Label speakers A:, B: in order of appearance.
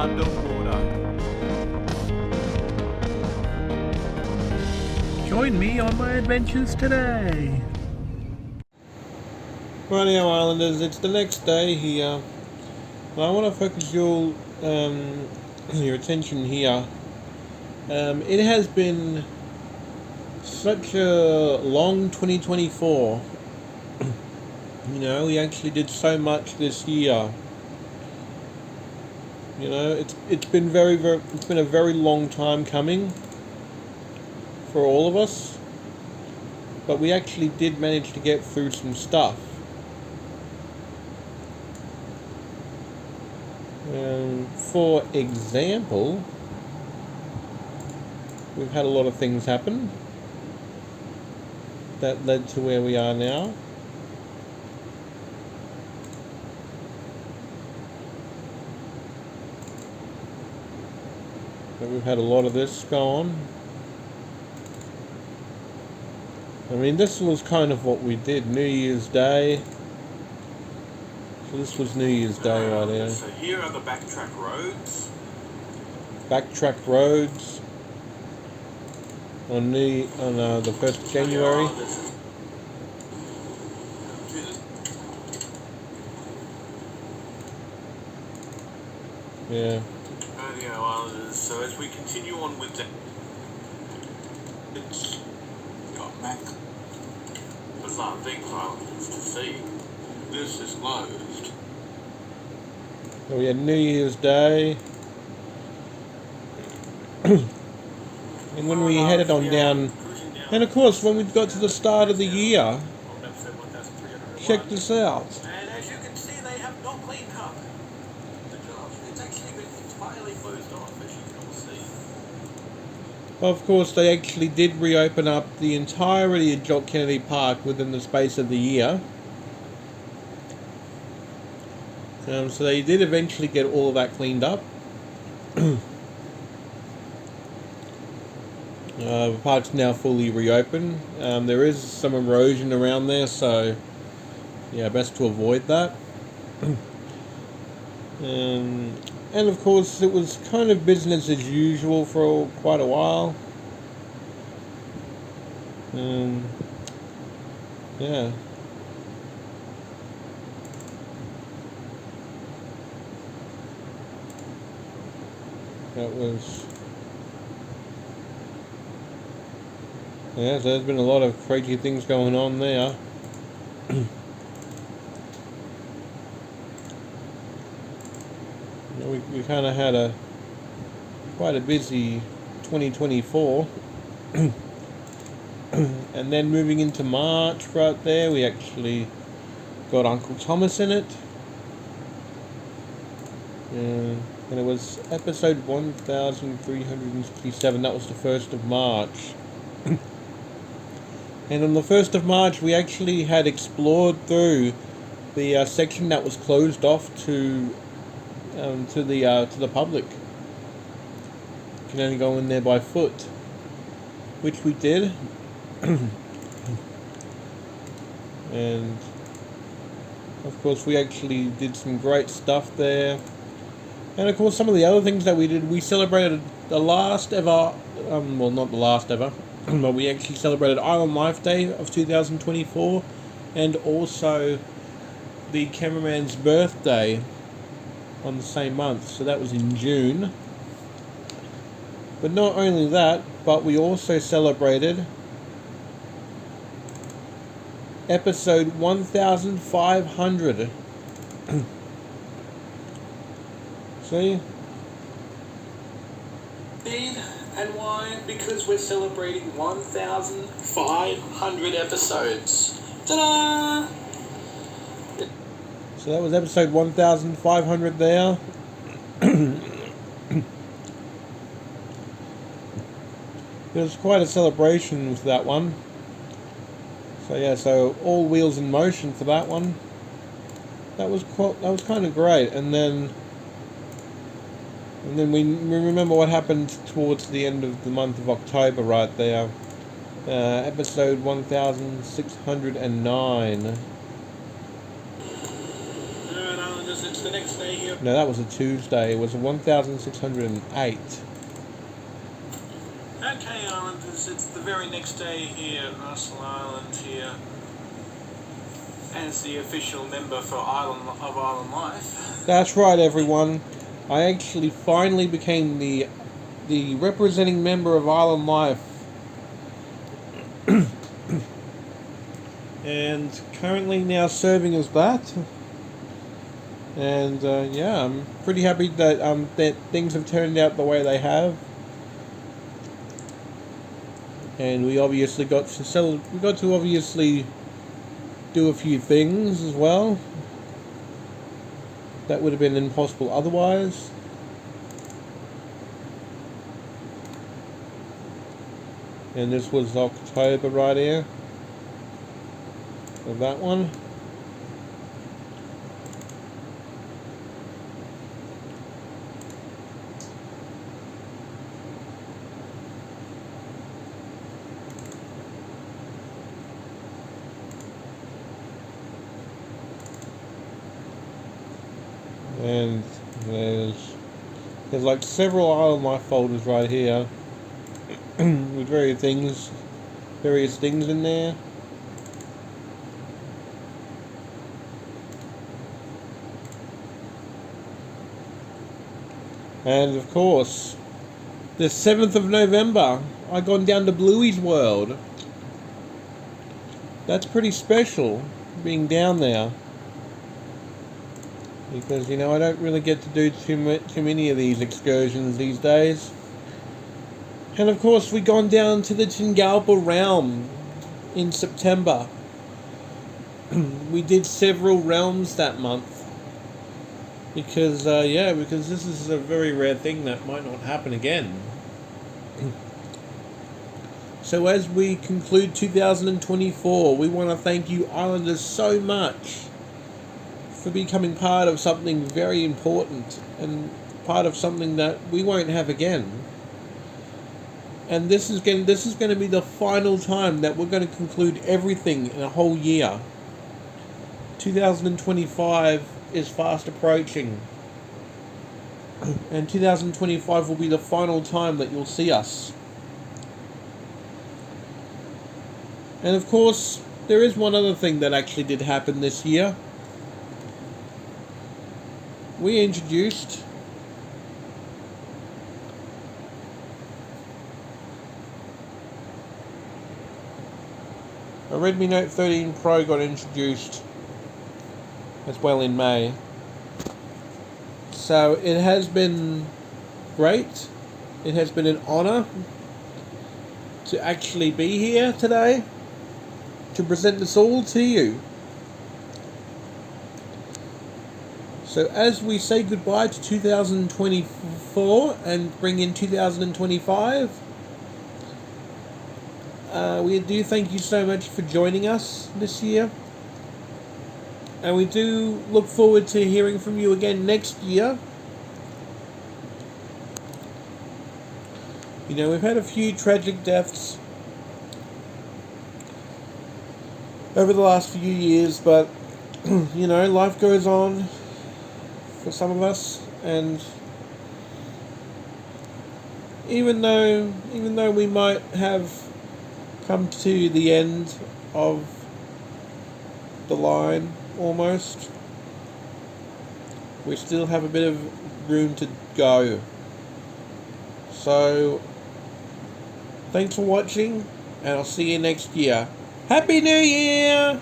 A: underwater. Join me on my adventures today.
B: Rightio Islanders, it's the next day here. I want to focus your attention here. It has been such a long 2024. You know, we actually did so much this year. You know, it's been it's been a very long time coming for all of us. But we actually did manage to get through some stuff. For example, we've had a lot of things happen that led to where we are now. But we've had a lot of this go on. I mean, this was kind of what we did, New Year's Day. So this was New Year's Day right here.
C: So here are the backtrack roads.
B: Backtrack roads on the 1st of January. Yeah.
C: Islanders. So as we continue on with that, it's got Mac. There's not things Islanders to see. This is closed.
B: So we had New Year's Day. And when we headed on down, and of course when we got to the start of the year, check this out.
C: And as you can see, they have not cleaned up the job. It's actually been entirely closed off, as you can all see.
B: Of course, they actually did reopen up the entirety of Jock Kennedy Park within the space of the year. So they did eventually get all of that cleaned up. The park's now fully reopened. There is some erosion around there, so yeah, best to avoid that. And of course, it was kind of business as usual for quite a while. Yeah. That was... Yeah, so there's been a lot of crazy things going on there. We kind of had quite a busy 2024. And then moving into March right there, we actually got Uncle Thomas in it. And it was episode 1367, that was the 1st of March. And on the 1st of March, we actually had explored through the section that was closed off to the public. You can only go in there by foot, which we did. And of course, we actually did some great stuff there. And of course, some of the other things that we did, we celebrated the last ever, well, not the last ever, but we actually celebrated Island Life Day of 2024, and also the cameraman's birthday on the same month, so that was in June. But not only that, but we also celebrated episode 1500. See?
C: And why? Because we're celebrating 1,500 episodes. Ta-da!
B: So that was episode 1500 there. It was quite a celebration with that one. So yeah, so all wheels in motion for that one. That was kind of great. And then we remember what happened towards the end of the month of October right there. Episode 1609.
C: Islanders, it's the next day here.
B: No, that was a Tuesday. It was 1,608.
C: Okay, Islanders, it's the very next day here at Russell Island here. As the official member for Island Life.
B: That's right, everyone. I actually finally became the representing member of Island Life. And currently now serving as that. And yeah, I'm pretty happy that that things have turned out the way they have. And we obviously got to obviously do a few things as well that would have been impossible otherwise. And this was October right here of that one. And there's like several Island Life folders right here with various things in there. And of course, the 7th of November, I gone down to Bluey's World. That's pretty special, being down there. Because, you know, I don't really get to do too many of these excursions these days. And of course, we gone down to the Tingalpa Realm in September. We did several realms that month. Because this is a very rare thing that might not happen again. So as we conclude 2024, we want to thank you Islanders so much for becoming part of something very important and part of something that we won't have again. And this is going to be the final time that we're going to conclude everything in a whole year. 2025 is fast approaching, and 2025 will be the final time that you'll see us. And of course, there is one other thing that actually did happen this year. We introduced a Redmi Note 13 Pro got introduced as well in May. So it has been great. It has been an honor to actually be here today to present this all to you. So as we say goodbye to 2024 and bring in 2025, we do thank you so much for joining us this year. And we do look forward to hearing from you again next year. You know, we've had a few tragic deaths over the last few years, but, you know, life goes on for some of us, and even though we might have come to the end of the line almost, we still have a bit of room to go. So thanks for watching, and I'll see you next year. Happy New Year!